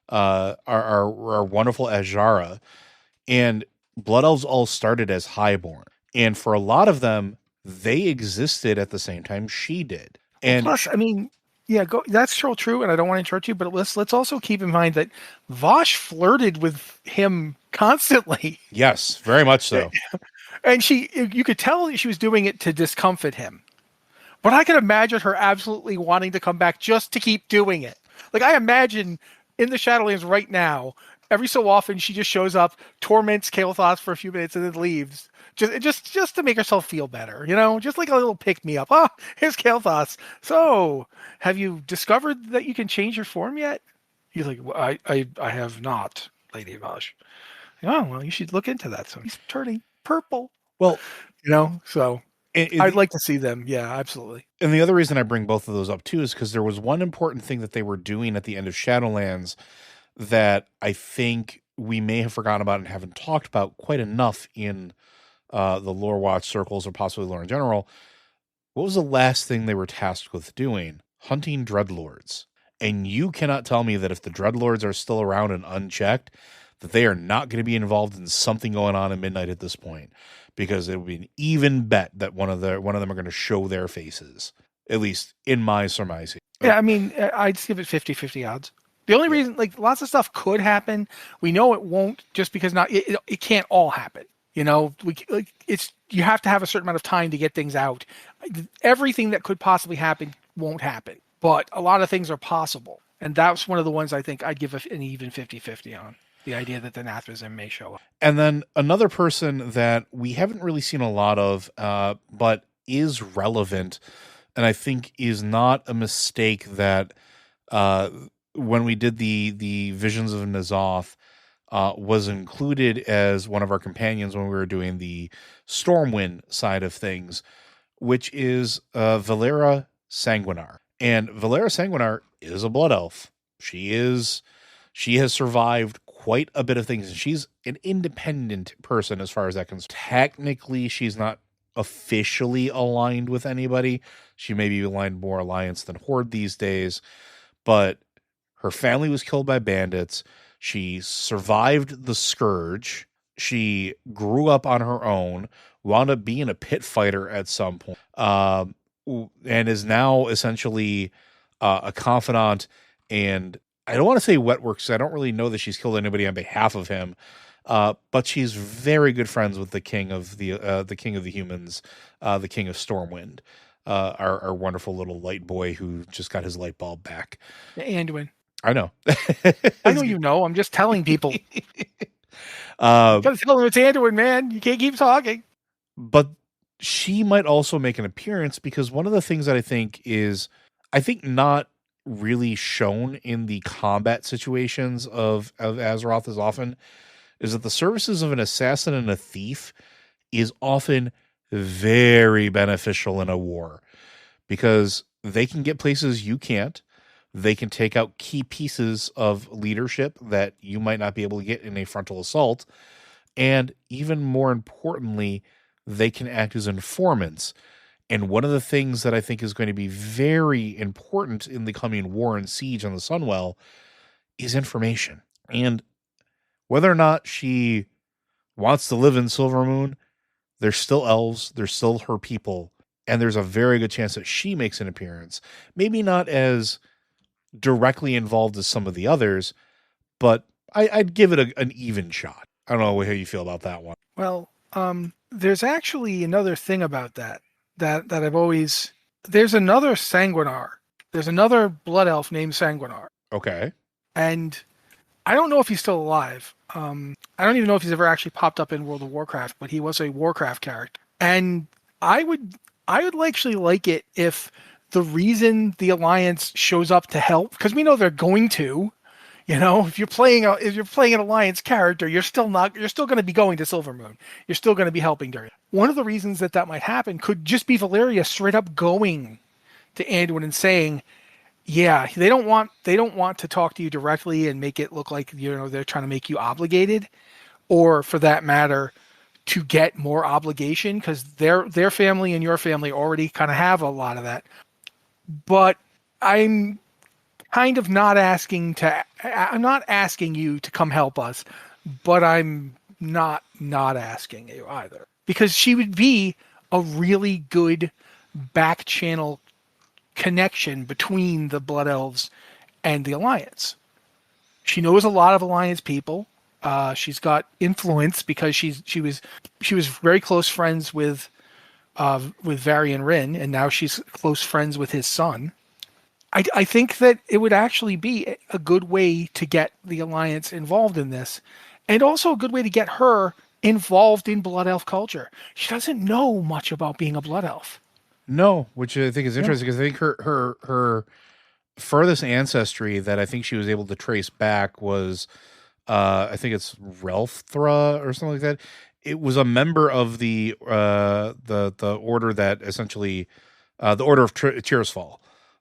our wonderful Azshara, and Blood Elves all started as Highborne, and for a lot of them, they existed at the same time she did. And plus, I mean, yeah, that's true, and I don't want to interrupt you, but let's also keep in mind that Vashj flirted with him constantly. Yes, very much so. And you could tell that she was doing it to discomfit him. But I can imagine her absolutely wanting to come back just to keep doing it. Like, I imagine in the Shadowlands right now, every so often she just shows up, torments Kael'thas for a few minutes, and then leaves. Just to make herself feel better, just like a little pick-me-up. Oh, here's Kael'thas. So, have you discovered that you can change your form yet? He's like, well, I have not, Lady Vashj. Oh, well, you should look into that. So he's turning purple. Well, so I'd like to see them. Yeah, absolutely. And the other reason I bring both of those up too is because there was one important thing that they were doing at the end of Shadowlands that I think we may have forgotten about and haven't talked about quite enough in the lore watch circles, or possibly lore in general. What was the last thing they were tasked with doing? Hunting dreadlords. And you cannot tell me that if the dreadlords are still around and unchecked, that they are not going to be involved in something going on at midnight at this point, because it would be an even bet that one of them are going to show their faces, at least in my surmising. Yeah, I mean, I'd give it 50-50 odds. The only reason, like, lots of stuff could happen. We know it won't, just because it can't all happen. You have to have a certain amount of time to get things out. Everything that could possibly happen won't happen, but a lot of things are possible. And that's one of the ones I think I'd give an even 50-50 on. The idea that the Nathrazim may show up. And then another person that we haven't really seen a lot of, but is relevant, and I think is not a mistake that when we did the Visions of N'Zoth, was included as one of our companions when we were doing the Stormwind side of things, which is Valera Sanguinar. And Valera Sanguinar is a blood elf. She has survived quite a bit of things, and she's an independent person as far as that concerned. Technically, she's not officially aligned with anybody. She may be aligned more Alliance than Horde these days, but her family was killed by bandits. She survived the Scourge. She grew up on her own, wound up being a pit fighter at some point, and is now essentially a confidant. And I don't want to say wet works. I don't really know that she's killed anybody on behalf of him, but she's very good friends with the king of the king of the humans, the king of Stormwind, our wonderful little light boy who just got his light bulb back. Anduin. I know. I know you know. I'm just telling people. Gotta tell them it's Anduin, man. You can't keep talking. But she might also make an appearance, because one of the things that I think not really shown in the combat situations of Azeroth as often is that the services of an assassin and a thief is often very beneficial in a war, because they can get places you can't. They can take out key pieces of leadership that you might not be able to get in a frontal assault. And even more importantly, they can act as informants. And one of the things that I think is going to be very important in the coming war and siege on the Sunwell is information. And whether or not she wants to live in Silvermoon, they're still elves, they're still her people, and there's a very good chance that she makes an appearance. Maybe not as directly involved as some of the others, but I'd give it an even shot. I don't know how you feel about that one. Well, there's actually another thing about that I've always... There's another Sanguinar. There's another blood elf named Sanguinar. Okay. And I don't know if he's still alive. I don't even know if he's ever actually popped up in World of Warcraft, but he was a Warcraft character. And I would actually like it if the reason the Alliance shows up to help, because we know they're going to, if you're playing an Alliance character, you're still going to be going to Silvermoon. You're still going to be helping during it. One of the reasons that might happen could just be Valeria straight up going to Anduin and saying, yeah, they don't want to talk to you directly and make it look like they're trying to make you obligated, or for that matter, to get more obligation, because their family and your family already kind of have a lot of that. But I'm kind of not asking you to come help us, but I'm not asking you either, because she would be a really good back channel connection between the Blood Elves and the Alliance. She knows a lot of Alliance people. She's got influence because she was very close friends with Varian Rin, and now she's close friends with his son. I think that it would actually be a good way to get the Alliance involved in this, and also a good way to get her involved in Blood Elf culture. She doesn't know much about being a Blood Elf. No, which I think is interesting, because I think her furthest ancestry that I think she was able to trace back was, I think it's Relfthra or something like that. It was a member of the order that essentially, the Order of Tirisfal,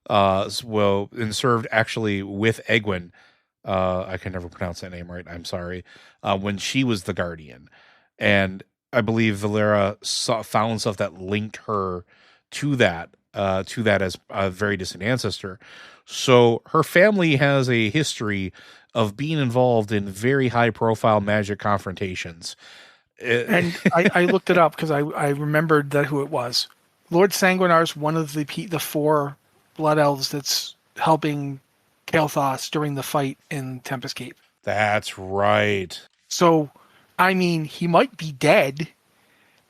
and served actually with Egwene. I can never pronounce that name right. I'm sorry. When she was the Guardian, and I believe Valera found stuff that linked her to that as a very distant ancestor. So her family has a history of being involved in very high-profile magic confrontations. And I looked it up because I remembered who it was. Lord Sanguinar's one of the 4 Blood Elves that's helping Kael'thas during the fight in Tempest Keep. That's right. So, I mean, he might be dead,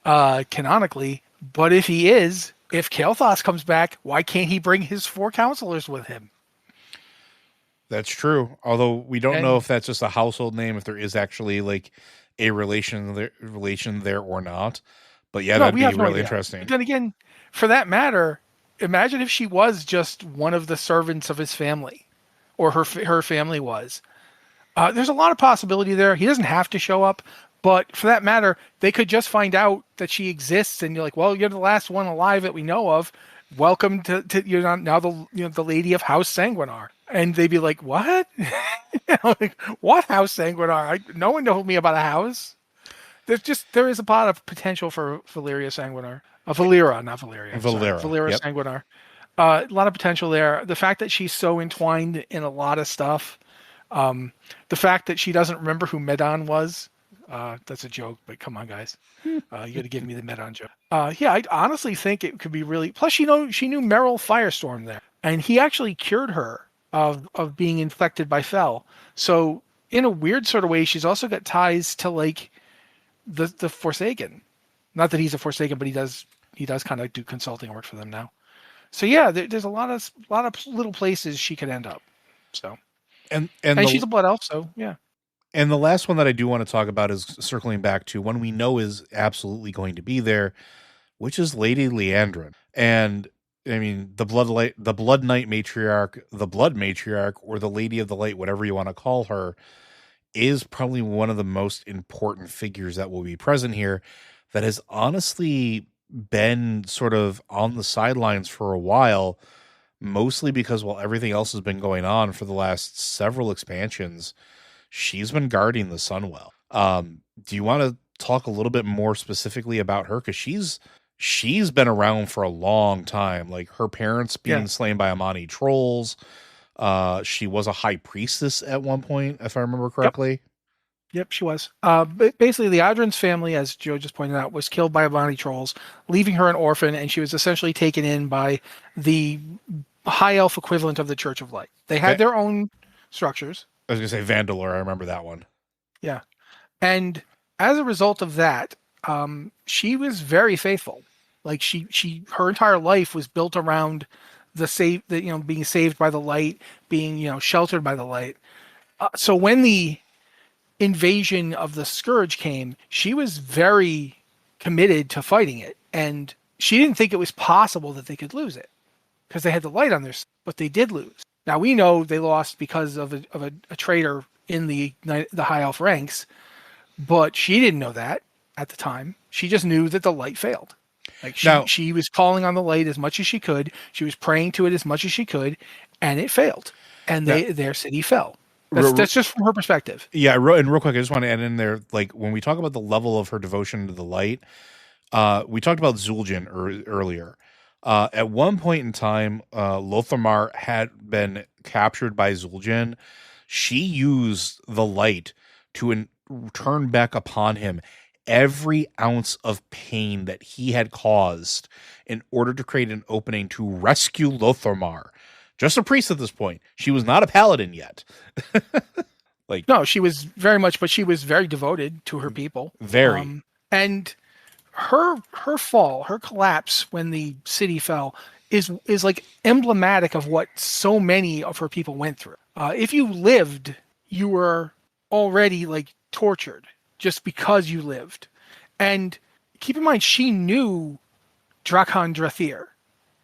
canonically, but if he is, if Kael'thas comes back, why can't he bring his 4 counselors with him? That's true. Although we don't know And if that's just a household name, if there is actually like a relation there or not. But yeah, no, that'd we be have no really idea. But interesting. then again, for that matter, imagine if she was just one of the servants of his family, or her family was. There's a lot of possibility there. He doesn't have to show up, but for that matter, they could just find out that she exists, and you're like, well, you're the last one alive that we know of. Welcome to you're now the lady of House Sanguinar, and they'd be like, what? Like, what House Sanguinar? No one told me about a house. There is a lot of potential for Valyria Sanguinar. Valyra, not Valyria. I'm sorry, Valera. Valyra Yep. Sanguinar. A lot of potential there. The fact that she's so entwined in a lot of stuff. The fact that she doesn't remember who Medon was. That's a joke, but come on, guys. You got to give me the Medon joke. Yeah, I honestly think it could be really. Plus, she knew Meryl Firestorm there, and he actually cured her of being infected by Fel. So, in a weird sort of way, she's also got ties to like the Forsaken. Not that he's a Forsaken, but he does kind of do consulting work for them now. So yeah, there's a lot of little places she could end up. So And she's a blood elf, so yeah. the last one that I do want to talk about is circling back to one we know is absolutely going to be there, which is Lady Liadrin. And I mean the Blood Knight matriarch, the Blood matriarch, or the Lady of the Light, whatever you want to call her, is probably one of the most important figures that will be present here, that has honestly been sort of on the sidelines for a while, mostly because while everything else has been going on for the last several expansions, she's been guarding the Sunwell. Do you want to talk a little bit more specifically about her? Because she's been around for a long time. Like her parents Yeah. being slain by Amani trolls. She was a high priestess at one point, if I remember Yep. correctly. Yep, she was. Basically, the Liadrin's family, as Joe just pointed out, was killed by Avani trolls, leaving her an orphan, and she was essentially taken in by the high elf equivalent of the Church of Light. They had their own structures. I was gonna say Vandalore. I remember that one. Yeah. And as a result of that, she was very faithful. Like her entire life was built around being saved by the light, being, sheltered by the light. So when the invasion of the Scourge came, she was very committed to fighting it. And she didn't think it was possible that they could lose it because they had the light on their side, but they did lose. Now we know they lost because of a traitor in the high elf ranks, but she didn't know that at the time. She just knew that the light failed. Like she was calling on the light as much as she could. She was praying to it as much as she could, and it failed. And their city fell. That's just from her perspective. Yeah, and real quick, I just want to add in there, like when we talk about the level of her devotion to the light, we talked about Zul'jin earlier. At one point in time, Lor'themar had been captured by Zul'jin. She used the light to turn back upon him every ounce of pain that he had caused in order to create an opening to rescue Lor'themar. Just a priest at this point. She was not a paladin yet. No, she was very much, but she was very devoted to her people. Very. And her fall, her collapse when the city fell is like emblematic of what so many of her people went through. If you lived, you were already like tortured just because you lived. And keep in mind, she knew Drakhan Drathir,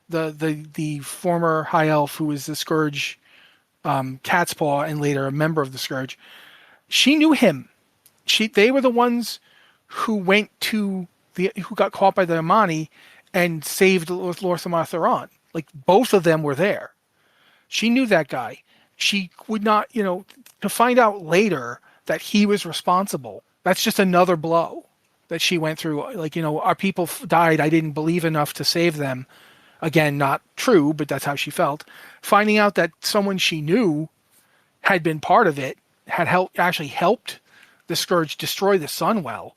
the former high elf who was the Scourge cat's paw and later a member of the Scourge. She knew him. They were the ones who who got caught by the Amani and saved Lor'themar Theron. Like both of them were there. She knew that guy. She would not, to find out later that he was responsible. That's just another blow that she went through. Like, our people died. I didn't believe enough to save them. Again, not true, but that's how she felt. Finding out that someone she knew had been part of it, had actually helped the Scourge destroy the Sunwell,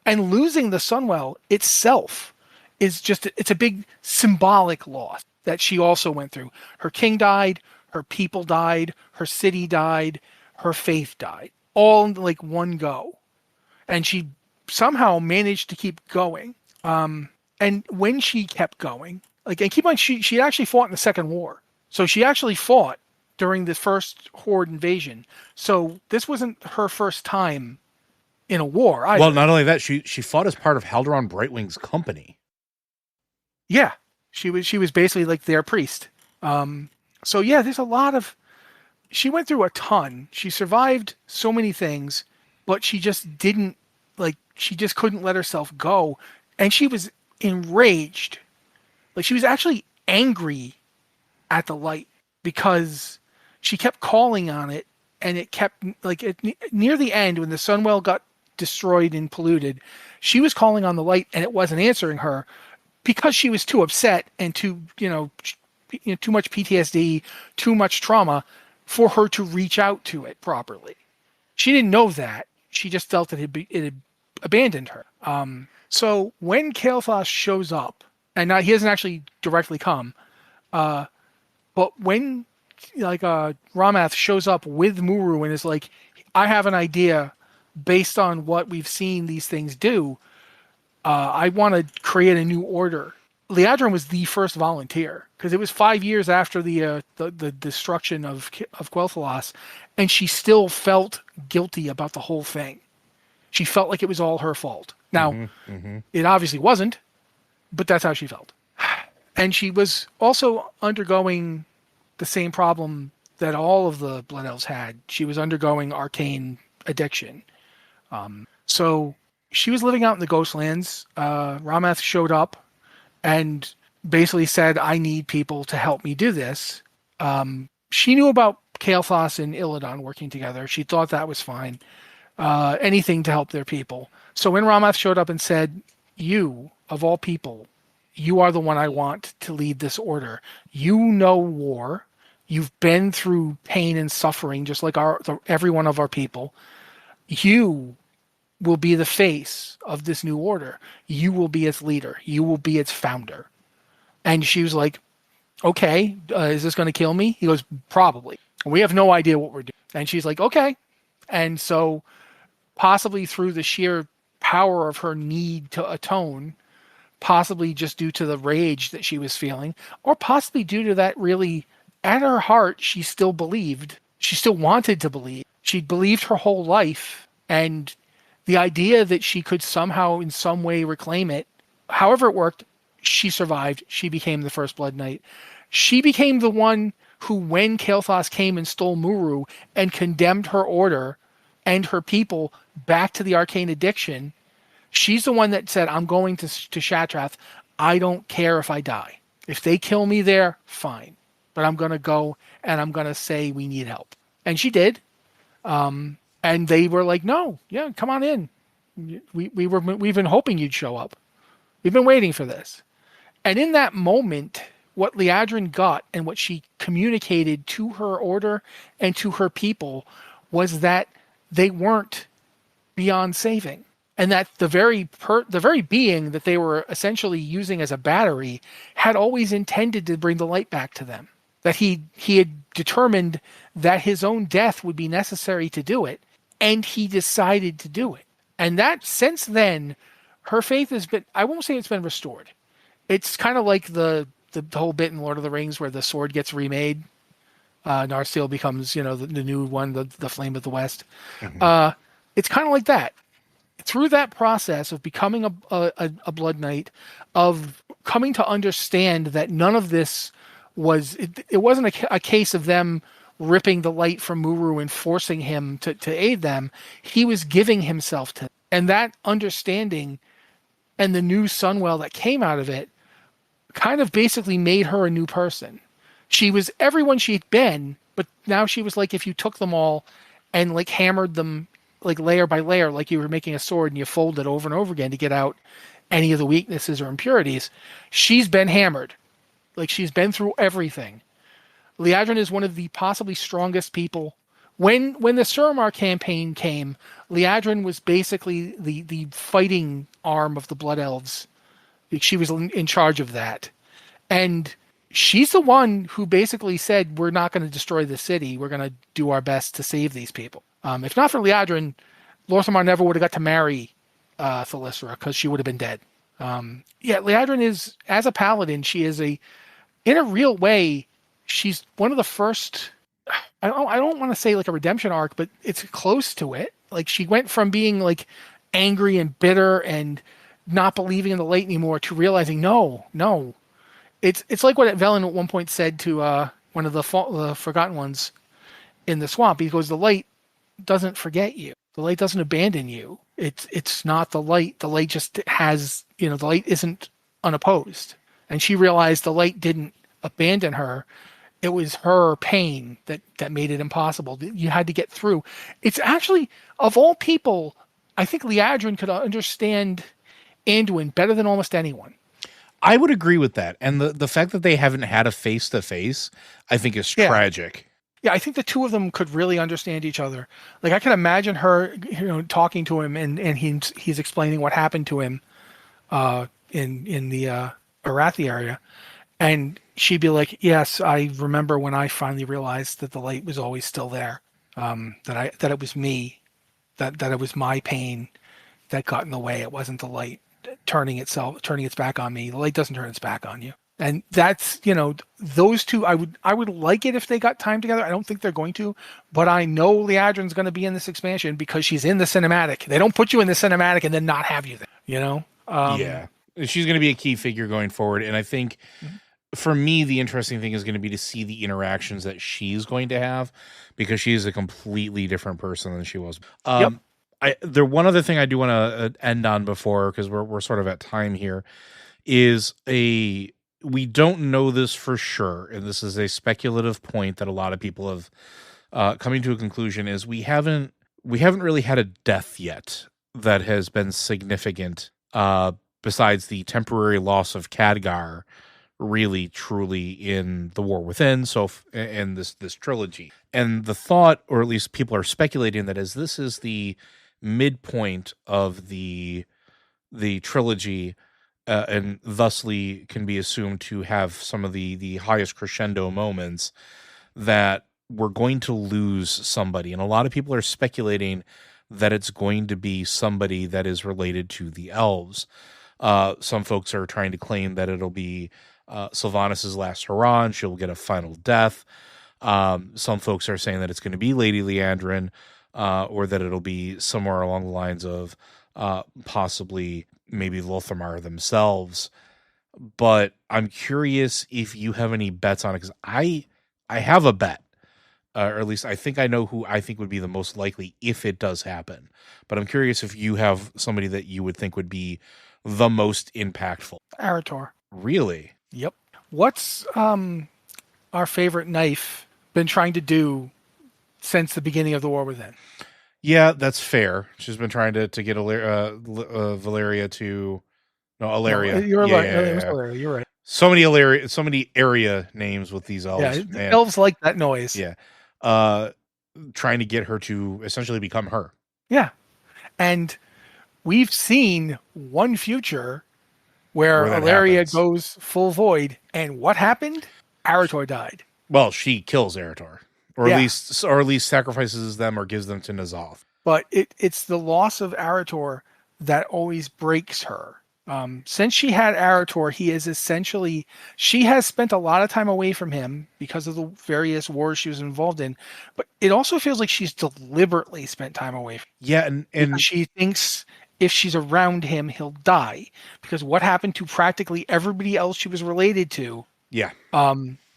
and losing the Sunwell itself it's a big symbolic loss that she also went through. Her king died, her people died, her city died, her faith died, all in like one go. And she somehow managed to keep going. And when she kept going, and keep in mind, she actually fought in the Second War. So she actually fought during the first Horde invasion. So this wasn't her first time in a war either. Well, not only that, she fought as part of Haldoran Brightwing's company. Yeah, she was basically like their priest. So yeah, there's a lot of. She went through a ton. She survived so many things, but she just didn't she just couldn't let herself go, and she was enraged. Like she was actually angry at the light because she kept calling on it, and it kept near the end when the Sunwell got destroyed and polluted, she was calling on the light and it wasn't answering her because she was too upset and too much PTSD, too much trauma for her to reach out to it properly. She didn't know that. She just felt that it had abandoned her. So when Kael'thas shows up, and now he doesn't actually directly come, but when Ramath shows up with Muru and is like, I have an idea based on what we've seen these things do. I want to create a new order. Liadrin was the first volunteer because it was 5 years after the destruction of Quel'Thalas, and she still felt guilty about the whole thing. She felt like it was all her fault. Now, it obviously wasn't, but that's how she felt. And she was also undergoing the same problem that all of the Blood Elves had. She was undergoing arcane addiction. So she was living out in the Ghostlands. Ramath showed up and basically said, I need people to help me do this. She knew about Kael'thas and Illidan working together. She thought that was fine. Anything to help their people. So when Ramath showed up and said, you, of all people, you are the one I want to lead this order. You know war. You've been through pain and suffering, just like every one of our people. You will be the face of this new order. You will be its leader. You will be its founder. And she was like, okay, is this going to kill me? He goes, probably. We have no idea what we're doing. And she's like, okay. And so possibly through the sheer power of her need to atone, possibly just due to the rage that she was feeling, or possibly due to that really, at her heart, she still believed. She still wanted to believe. She'd believed her whole life. And the idea that she could somehow, in some way, reclaim it, however it worked, she survived. She became the first Blood Knight. She became the one who, when Kael'thas came and stole Muru and condemned her order and her people back to the arcane addiction, she's the one that said, I'm going to Shatrath. I don't care if I die. If they kill me there, fine. But I'm going to go and I'm going to say we need help. And she did. And they were like, no, yeah, come on in. We've been hoping you'd show up. We've been waiting for this. And in that moment, what Liadrin got and what she communicated to her order and to her people was that they weren't beyond saving. And that the very being that they were essentially using as a battery had always intended to bring the light back to them. That he had determined that his own death would be necessary to do it, and he decided to do it. And that, since then, her faith has been, I won't say it's been restored. It's kind of like the whole bit in Lord of the Rings where the sword gets remade. Narsteel becomes, the new one, the Flame of the West. Mm-hmm. It's kind of like that. Through that process of becoming a Blood Knight, of coming to understand that none of this was, it wasn't a case of them ripping the light from Muru and forcing him to aid them. He was giving himself to them. And that understanding and the new Sunwell that came out of it kind of basically made her a new person. She was everyone she'd been, but now she was like, if you took them all and like hammered them like layer by layer, like you were making a sword and you fold it over and over again to get out any of the weaknesses or impurities, she's been hammered. Like she's been through everything. Liadrin is one of the possibly strongest people. When the Suramar campaign came, Liadrin was basically the fighting arm of the Blood Elves. She was in charge of that. And she's the one who basically said, we're not going to destroy the city. We're going to do our best to save these people. If not for Liadrin, Lor'themar never would have got to marry Thalyssra because she would have been dead. Liadrin is, as a paladin, she is in a real way, she's one of the first, I don't want to say like a redemption arc, but it's close to it. Like she went from being like angry and bitter and not believing in the light anymore to realizing no. It's like what Velen at one point said to one of the Forgotten Ones in the swamp. He goes, "The light doesn't forget you. The light doesn't abandon you. It's not the light. The light just has, the light isn't unopposed." And she realized the light didn't abandon her. It was her pain that made it impossible. You had to get through. It's actually, of all people, I think Liadrin could understand Anduin better than almost anyone. I would agree with that. And the fact that they haven't had a face-to-face, I think is tragic. Yeah, I think the two of them could really understand each other. Like I can imagine her, talking to him and he's explaining what happened to him in the Arathi area. And she'd be like, "Yes, I remember when I finally realized that the light was always still there. That it was me, that it was my pain that got in the way. It wasn't the light turning its back on me. The light doesn't turn its back on you." And that's, those two. I would like it if they got time together. I don't think they're going to, but I know Liadrin's going to be in this expansion because she's in the cinematic. They don't put you in the cinematic and then not have you there. Yeah, she's going to be a key figure going forward, and I think. For me, the interesting thing is going to be to see the interactions that she's going to have, because she is a completely different person than she was. One other thing I do want to end on before, because we're sort of at time here, is we don't know this for sure, and this is a speculative point that a lot of people have coming to a conclusion, is we haven't really had a death yet that has been significant, besides the temporary loss of Khadgar, really truly in the War Within, and this trilogy. And the thought, or at least people are speculating, that as this is the midpoint of the trilogy, and thusly can be assumed to have some of the highest crescendo moments, that we're going to lose somebody. And a lot of people are speculating that it's going to be somebody that is related to the elves. Some folks are trying to claim that it'll be Sylvanas' last hurrah, and she'll get a final death. Some folks are saying that it's going to be Lady Liadrin, or that it'll be somewhere along the lines of possibly maybe Lor'themar themselves. But I'm curious if you have any bets on it, because I have a bet, or at least I think I know who I think would be the most likely if it does happen. But I'm curious if you have somebody that you would think would be the most impactful. Arator. Really? Yep. What's our favorite knife been trying to do since the beginning of the War Within? Yeah, that's fair. She's been trying to get Valeria to... No, Ilaria. No, you're right. Yeah. It was Ilaria. You're right. So many area names with these elves. Yeah, elves like that noise. Yeah. Trying to get her to essentially become her. Yeah. And we've seen one future where Ilaria goes full void, and what happened? Arator died. Well, she kills Arator, or at least sacrifices them or gives them to N'Zoth. But it's the loss of Arator that always breaks her. Since she had Arator, she has spent a lot of time away from him because of the various wars she was involved in. But it also feels like she's deliberately spent time away from him. Yeah, and she thinks if she's around him, he'll die. Because what happened to practically everybody else she was related to? Yeah.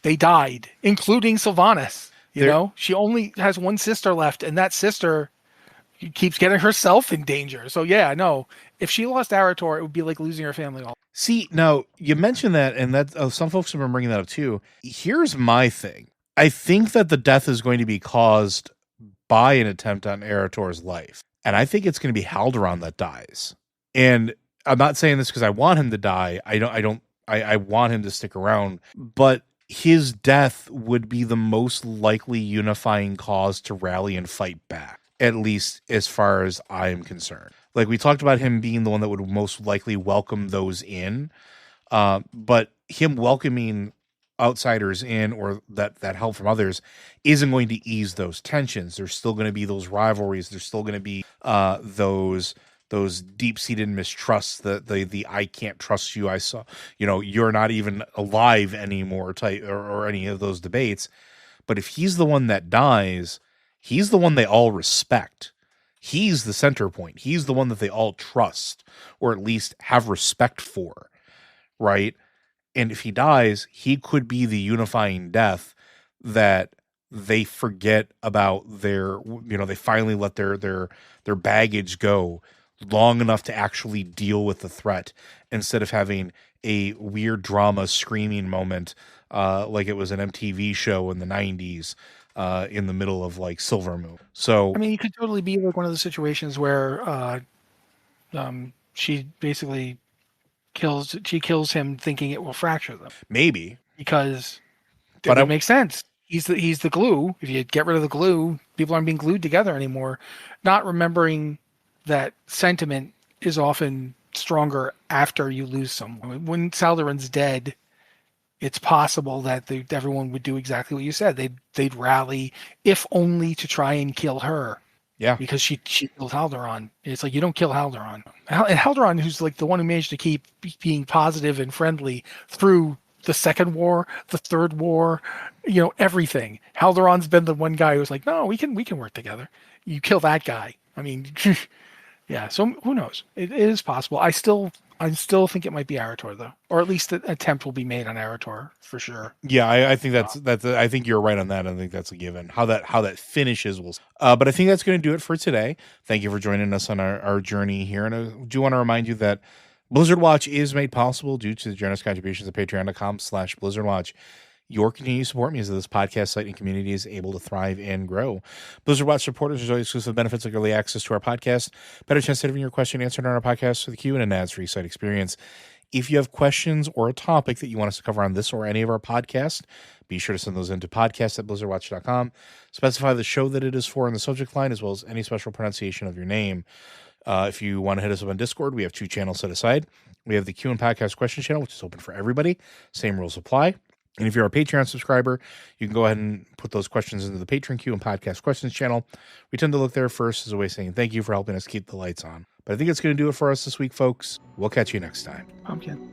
They died, including Sylvanas. She only has one sister left, and that sister keeps getting herself in danger. So yeah, no. If she lost Arator, it would be like losing her family all. See, now you mentioned that, and that some folks have been bringing that up too. Here's my thing. I think that the death is going to be caused by an attempt on Arator's life. And I think it's going to be Haldoran that dies. And I'm not saying this because I want him to die. I want him to stick around. But his death would be the most likely unifying cause to rally and fight back, at least as far as I'm concerned. Like, we talked about him being the one that would most likely welcome those in. But him welcoming outsiders in, or that help from others, isn't going to ease those tensions. There's still going to be those rivalries. There's still going to be those deep-seated mistrusts, the I can't trust you, I saw, you're not even alive anymore type, or any of those debates. But if he's the one that dies, he's the one they all respect. He's the center point. He's the one that they all trust, or at least have respect for, right? And if he dies, he could be the unifying death that they forget about they finally let their baggage go long enough to actually deal with the threat, instead of having a weird drama screaming moment like it was an MTV show in the 90s in the middle of like Silver Moon. So I mean, it could totally be like one of the situations where she basically kills him thinking it will fracture them. maybe, Because but that makes sense. He's the glue. If you get rid of the glue, people aren't being glued together anymore. Not remembering that sentiment is often stronger after you lose someone. When Saldarin's dead, it's possible that everyone would do exactly what you said. They'd rally, if only to try and kill her. Yeah. Because she killed Haldoran. It's like, you don't kill Haldoran. And Haldoran, who's like the one who managed to keep being positive and friendly through the second war, the third war, everything. Haldoran's been the one guy who's like, no, we can work together. You kill that guy. I mean, yeah. So who knows? It is possible. I still think it might be Arator, though, or at least an attempt will be made on Arator for sure. Yeah, I think that's. I think you're right on that. I think that's a given. How that finishes will. But I think that's going to do it for today. Thank you for joining us on our journey here, and I do want to remind you that Blizzard Watch is made possible due to the generous contributions at patreon.com/BlizzardWatch. Your continued support means that this podcast site and community is able to thrive and grow. Blizzard Watch supporters enjoy exclusive benefits like early access to our podcast, better chance of having your question answered on our podcast with a Q, and an ads-free site experience. If you have questions or a topic that you want us to cover on this or any of our podcasts, be sure to send those into podcast@blizzardwatch.com. Specify the show that it is for in the subject line, as well as any special pronunciation of your name. If you want to hit us up on Discord, we have 2 channels set aside. We have the Q and Podcast question channel, which is open for everybody. Same rules apply. And if you're a Patreon subscriber, you can go ahead and put those questions into the Patreon Q and Podcast questions channel. We tend to look there first as a way of saying thank you for helping us keep the lights on. But I think it's going to do it for us this week, folks. We'll catch you next time. Pumpkin.